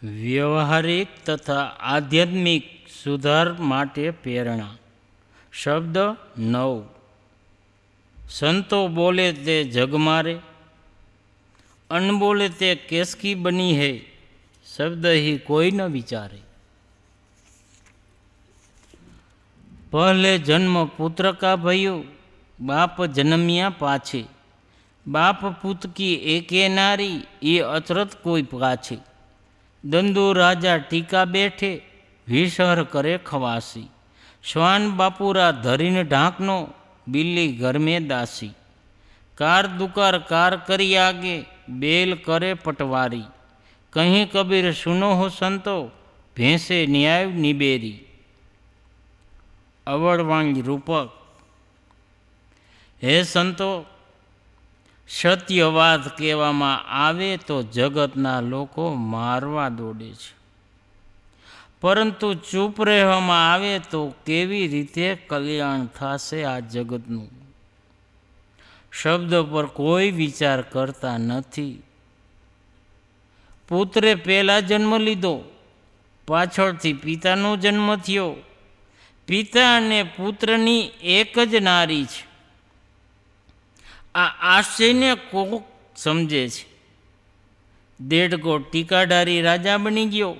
વ્યવહારિક તથા આધ્યાત્મિક સુધાર માટે પ્રેરણા. શબ્દ 9. સંતો બોલે તે જગ મારે, અનબોલે તે કેસકી બની હૈ, શબ્દ ही कोई न विचारे. पहले जन्म पुत्र का भयो, बाप जन्मिया पाछे, बाप पुत की एके नारी, ये अचरत कोई पाछे. दंदो राजा टीका बैठे, विषहर करे खवासी, श्वान बापूरा धरीन ढांकनो, बिल्ली घर में दासी. कार दुकार कार करी आगे, बेल करे पटवारी. कहीं कबीर सुनो हो संतो, भैंसे न्याय निबेरी. अवड़वाणी रूपक. हे संतो, सत्य વાત કહેવામાં આવે તો જગતના લોકો મારવા દોડે છે, પરંતુ ચૂપ રહેવામાં આવે તો કેવી રીતે કલ્યાણ થશે આ જગતનું. શબ્દ પર કોઈ વિચાર કરતા નથી. પુત્રે પહેલા જન્મ લીધો, પાછળથી પિતાનો જન્મ થયો. પિતા અને પુત્રની એક જ નારી છે. આ આશ્ચર્યને કોક સમજે છે. દેડકો ટીકાધારી રાજા બની ગયો.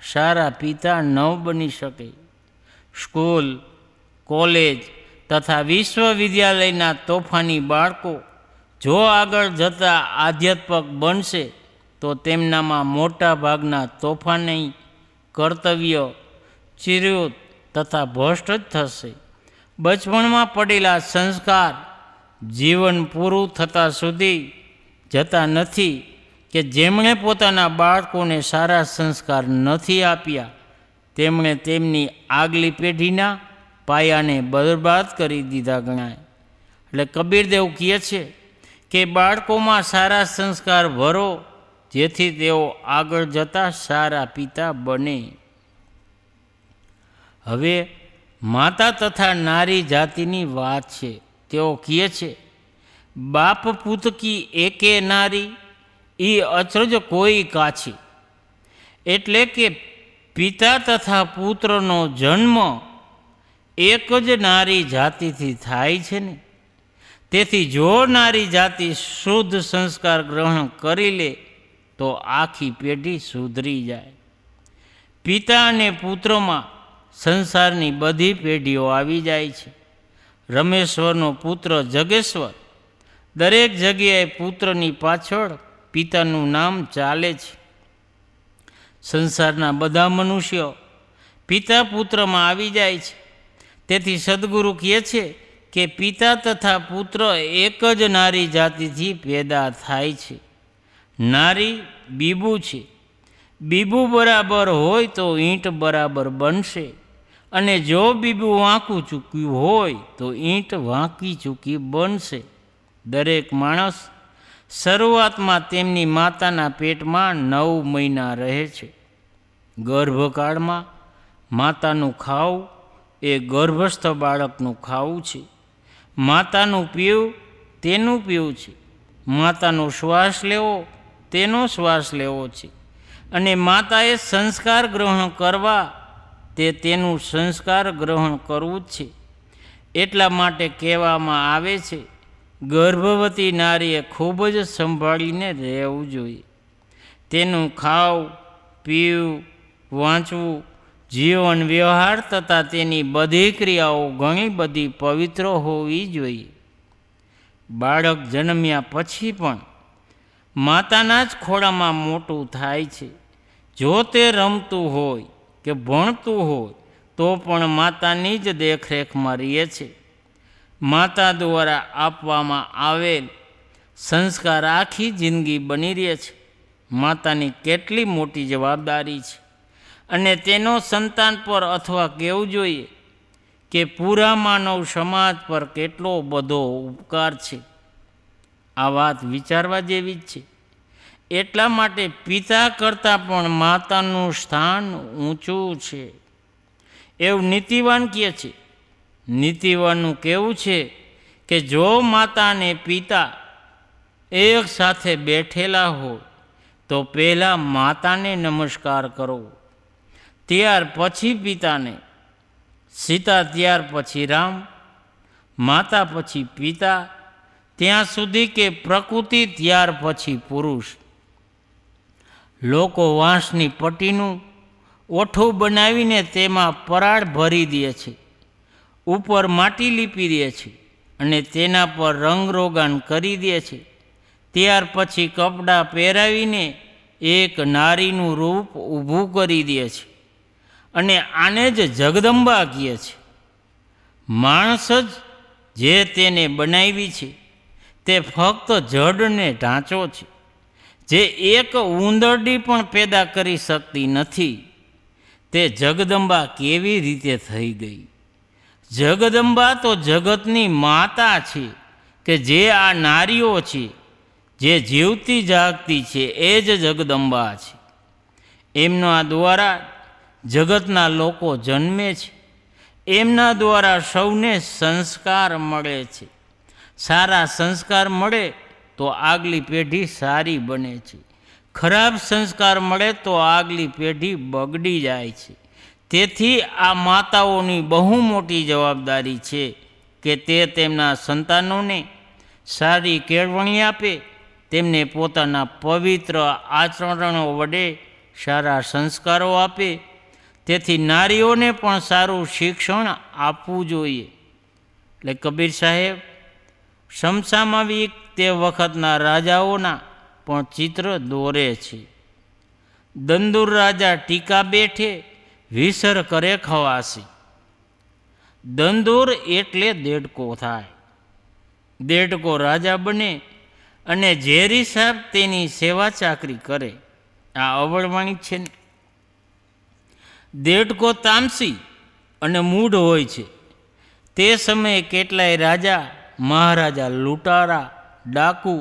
સારા પિતા ન બની શકે. સ્કૂલ, કોલેજ તથા વિશ્વવિદ્યાલયના તોફાની બાળકો જો આગળ જતાં આધ્યાત્મક બનશે તો તેમનામાં મોટા ભાગના તોફાની, કર્તવ્ય, ચિર્યુત તથા ભ્રષ્ટ જ થશે. બચપણમાં પડેલા સંસ્કાર જીવન પૂરું થતાં સુધી જતા નથી કે જેમણે પોતાના બાળકોને સારા સંસ્કાર નથી આપ્યા તેમણે તેમની આગલી પેઢીના પાયાને બરબાદ કરી દીધા ગણાય. એટલે કબીરદેવ કહે છે કે બાળકોમાં સારા સંસ્કાર ભરો જેથી તેઓ આગળ જતા સારા પિતા બને. હવે માતા તથા નારી જાતિની વાત છે. તેઓ કહે છે, બાપ પૂત કી એકે નારી ઈ અચરજ કોઈ કાછી. એટલે કે પિતા તથા પુત્રનો જન્મ એક જ નારી જાતિથી થાય છે ને. તેથી જો નારી જાતિ શુદ્ધ સંસ્કાર ગ્રહણ કરી લે તો આખી પેઢી સુધરી જાય. પિતા અને પુત્રમાં સંસારની બધી પેઢીઓ આવી જાય છે. રમેશ્વરનો પુત્ર જગેશ્વર દરેક જગ્યાએ પુત્રની પાછળ પિતાનું નામ ચાલે છે. સંસારના બધા મનુષ્યો પિતા પુત્રમાં આવી જાય છે. તેથી સદગુરુ કહે છે કે પિતા તથા પુત્ર એક જ નારી જાતિથી પેદા થાય છે. નારી બીબુ છે. બીબુ બરાબર હોય તો ઈંટ બરાબર બનશે, અને જો બીબુ વાંકું ચૂક્યું હોય તો ઈંટ વાંકી ચૂકી બનશે. દરેક માણસ શરૂઆતમાં તેમની માતાના પેટમાં 9 મહિના રહે છે. ગર્ભકાળમાં માતાનું ખાવું એ ગર્ભસ્થ બાળકનું ખાવું છે. માતાનું પીવું તેનું પીવું છે. માતાનો શ્વાસ લેવો તેનો શ્વાસ લેવો છે. અને માતાએ સંસ્કાર ગ્રહણ કરવા તે તેનું સંસ્કાર ગ્રહણ કરવું જ છે. એટલા માટે કહેવામાં આવે છે, ગર્ભવતી નારીએ ખૂબ જ સંભાળીને રહેવું જોઈએ. તેનું ખાવું, પીવું, વાંચવું, જીવન વ્યવહાર તથા તેની બધી ક્રિયાઓ ઘણી બધી પવિત્ર હોવી જોઈએ. બાળક જન્મ્યા પછી પણ માતાના જ ખોળામાં મોટું થાય છે. જો તે રમતું હોય કે ભણતું હોય તો પણ માતાની જ દેખરેખમાં રહે છે. માતા દ્વારા આપવામાં આવેલ સંસ્કાર આખી જિંદગી બની રહે છે. માતાની કેટલી મોટી જવાબદારી છે, અને તેનો સંતાન પર અથવા કહેવું જોઈએ કે પૂરા માનવ સમાજ પર કેટલો બધો ઉપકાર છે. આ વાત વિચારવા જેવી જ છે. એટલા માટે પિતા કરતાં પણ માતાનું સ્થાન ઊંચું છે એવું નીતિવાન કહે છે. નીતિવાનનું કહેવું છે કે જો માતા અને પિતા એક સાથે બેઠેલા હોય તો પહેલાં માતાને નમસ્કાર કરો, ત્યાર પછી પિતાને. સીતા ત્યાર પછી રામ, માતા પછી પિતા, ત્યાં સુધી કે પ્રકૃતિ ત્યાર પછી પુરુષ. લોકો વાંસની પટ્ટીનું ઓઠું બનાવીને તેમાં પરાળ ભરી દે છે, ઉપર માટી લીપી દે છે અને તેના પર રંગરોગાન કરી દે છે. ત્યાર પછી કપડાં પહેરાવીને એક નારીનું રૂપ ઊભું કરી દે છે, અને આને જ જગદંબા કહે છે. માણસ જ જે તેને બનાવી છે તે ફક્ત જડને ઢાંચો છે, જે એક ઉંદરડી પણ પેદા કરી શકતી નથી. તે જગદંબા કેવી રીતે થઈ ગઈ? જગદંબા તો જગતની માતા છે કે જે આ નારીઓ છે, જે જીવતી જાગતી છે, એ જ જગદંબા છે. એમના દ્વારા જગતના લોકો જન્મે છે. એમના દ્વારા સૌને સંસ્કાર મળે છે. સારા સંસ્કાર મળે તો આગલી પેઢી સારી બને છે. ખરાબ સંસ્કાર મળે તો આગલી પેઢી બગડી જાય છે. તેથી આ માતાઓની બહુ મોટી જવાબદારી છે કે તે તેમના સંતાનોને સારી કેળવણી આપે, તેમને પોતાના પવિત્ર આચરણો વડે સારા સંસ્કારો આપે, તેથી નારીઓને પણ સારું શિક્ષણ આપવું જોઈએ. એટલે કબીર સાહેબ સમસામયિક તે વખતના રાજાઓના પણ ચિત્ર દોરે છે. દંદુર રાજા ટીકા બેઠે, વિસર કરે ખવાસી. દંદુર એટલે દેડકો થાય. દેડકો રાજા બને અને ઝેરી સાહેબ તેની સેવા ચાકરી કરે. આ અવળવાણી છે ને. દેડકો તામસી અને મૂઢ હોય છે. તે સમયે કેટલાય રાજા મહારાજા લૂંટારા, ડાકુ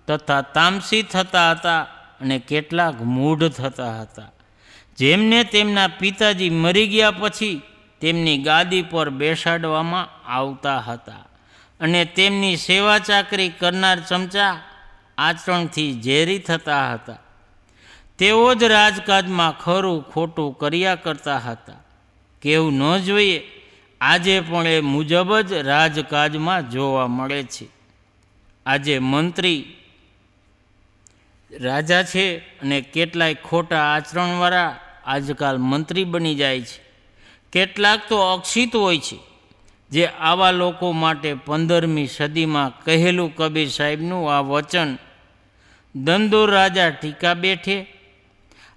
તથા તામસી થતા હતા અને કેટલાક મૂઢ થતા હતા, જેમને તેમના પિતાજી મરી ગયા પછી તેમની ગાદી પર બેસાડવામાં આવતા હતા અને તેમની સેવા ચાકરી કરનાર ચમચા આચરણથી ઝેરી થતા હતા. તેઓ જ રાજકાજમાં ખરું ખોટું કર્યા કરતા હતા. કહેવું ન જોઈએ, આજે પણ એ મુજબ જ રાજકાજમાં જોવા મળે છે. આજે મંત્રી રાજા છે અને કેટલાય ખોટા આચરણવાળા આજકાલ મંત્રી બની જાય છે. કેટલાક તો અક્ષિત હોય છે, જે આવા લોકો માટે 15મી સદીમાં કહેલું કબીર સાહેબનું આ વચન, દંદુર રાજા ટીકા બેઠે,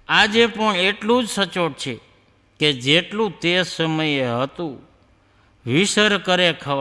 આજે પણ એટલું જ સચોટ છે કે જેટલું તે સમયે હતું. વિસર કરે ખવા.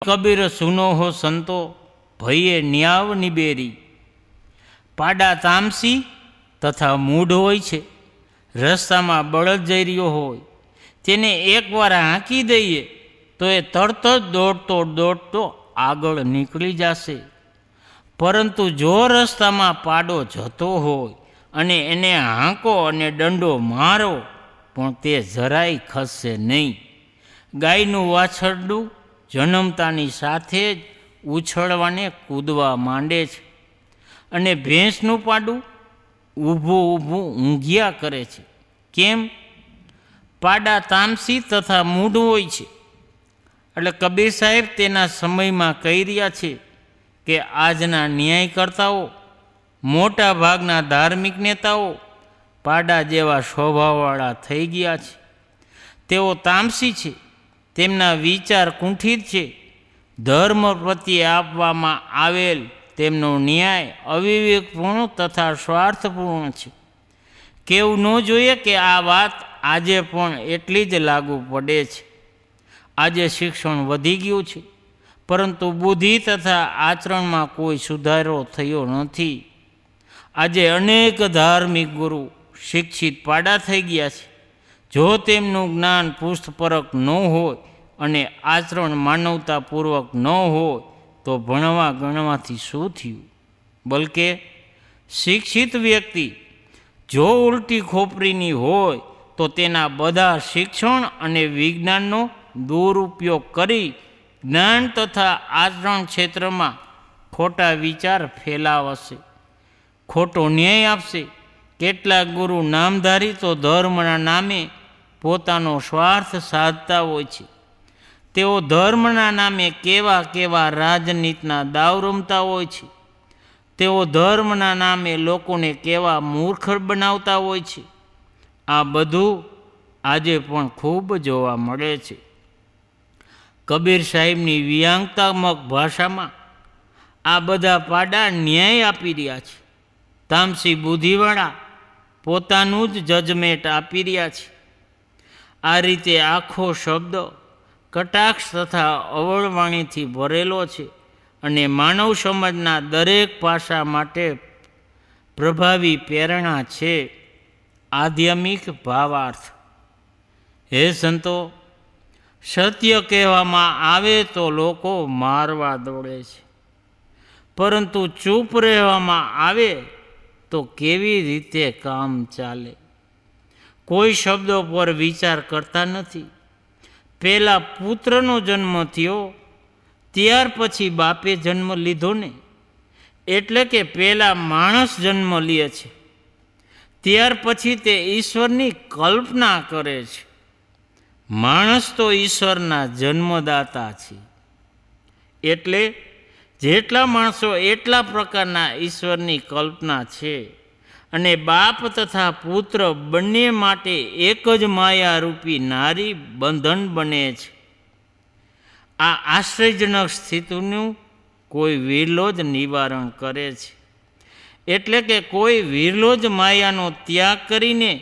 કબીર સુનો હો સંતો, ભયે ન્યાવ નિબેરી. પાડા તામસી તથા મૂઢ હોય છે. રસ્તામાં બળદ જઈ રહ્યો હોય, તેને એકવાર હાંકી દઈએ તો એ તરત જ દોડતો આગળ નીકળી જશે. પરંતુ જો રસ્તામાં પાડો જતો હોય અને એને હાંકો અને દંડો મારો, પણ તે જરાય ખસશે નહીં. ગાયનું વાછરડું જન્મતાની સાથે જ ઉછળવાને કૂદવા માંડે છે અને ભેંસનું પાડું ઊભું ઊંઘ્યા કરે છે. કેમ? પાડા તામસી તથા મૂઢ હોય છે. એટલે કબીર સાહેબ તેના સમયમાં કહી રહ્યા છે કે આજના ન્યાયકર્તાઓ, મોટા ભાગના ધાર્મિક નેતાઓ પાડા જેવા સ્વભાવવાળા થઈ ગયા છે. તેઓ તામસી છે. તેમના વિચાર કુંઠિત છે. ધર્મ પ્રત્યે આપવામાં આવેલ તેમનો ન્યાય અવિવેકપૂર્ણ તથા સ્વાર્થપૂર્ણ છે. કહેવું ન જોઈએ કે આ વાત આજે પણ એટલી જ લાગુ પડે છે. આજે શિક્ષણ વધી ગયું છે, પરંતુ બુદ્ધિ તથા આચરણમાં કોઈ સુધારો થયો નથી. આજે અનેક ધાર્મિક ગુરુ શિક્ષિત પાડા થઈ ગયા છે. જો તેમનું જ્ઞાન પુષ્ટપરક ન હોય અને આચરણ માનવતાપૂર્વક ન હોય તો ભણવા ગણવાથી શું થયું? બલકે શિક્ષિત વ્યક્તિ જો ઉલટી ખોપરીની હોય તો તેના બધા શિક્ષણ અને વિજ્ઞાનનો દુરુપયોગ કરી જ્ઞાન તથા આચરણ ક્ષેત્રમાં ખોટા વિચાર ફેલાવશે. ખોટો ન્યાય આપશે. કેટલાક ગુરુ નામધારી તો ધર્મના નામે પોતાનો સ્વાર્થ સાધતા હોય છે. તેઓ ધર્મના નામે કેવા કેવા રાજનીતિના દાવ રમતા હોય છે. તેઓ ધર્મના નામે લોકોને કેવા મૂર્ખ બનાવતા હોય છે. આ બધું આજે પણ ખૂબ જોવા મળે છે. કબીર સાહેબની વ્યંગાત્મક ભાષામાં આ બધા પાડા ન્યાય આપી રહ્યા છે. તામસી બુદ્ધિવાળા પોતાનું જ જજમેન્ટ આપી રહ્યા છે. આ રીતે આખો શબ્દ કટાક્ષ તથા અવળવાણીથી ભરેલો છે અને માનવ સમાજના દરેક પાસા માટે પ્રભાવી પ્રેરણા છે. આધ્યાત્મિક ભાવાર્થ. હે સંતો, સત્ય કહેવામાં આવે તો લોકો મારવા દોડે છે, પરંતુ ચૂપ રહેવામાં આવે તો કેવી રીતે કામ ચાલે? કોઈ શબ્દો પર વિચાર કરતા નથી. પહેલાં પુત્રનો જન્મ થયો, ત્યાર પછી બાપે જન્મ લીધો ને. એટલે કે પહેલાં માણસ જન્મ લે છે, ત્યાર પછી તે ઈશ્વરની કલ્પના કરે છે. માણસ તો ઈશ્વરના જન્મદાતા છે. એટલે જેટલા માણસો એટલા પ્રકારના ઈશ્વરની કલ્પના છે. અને બાપ તથા પુત્ર બંને માટે એક જ માયારૂપી નારી બંધન બને છે. આ આશ્ચર્યજનક સ્થિતિનું કોઈ વિરલો જ નિવારણ કરે છે. એટલે કે કોઈ વિરલો જ માયાનો ત્યાગ કરીને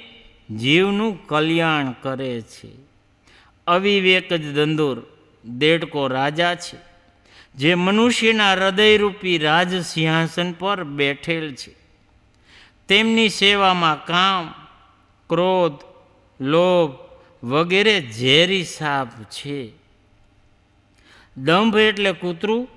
જીવનું કલ્યાણ કરે છે. અવિવેક જ દંદુર દેડકો રાજા છે, જે મનુષ્યના હૃદયરૂપી રાજ સિંહાસન પર બેઠેલ છે. તેમની સેવામાં કામ, ક્રોધ, લોભ વગેરે ઝેરી સાપ છે. દંભ એટલે કૂતરું,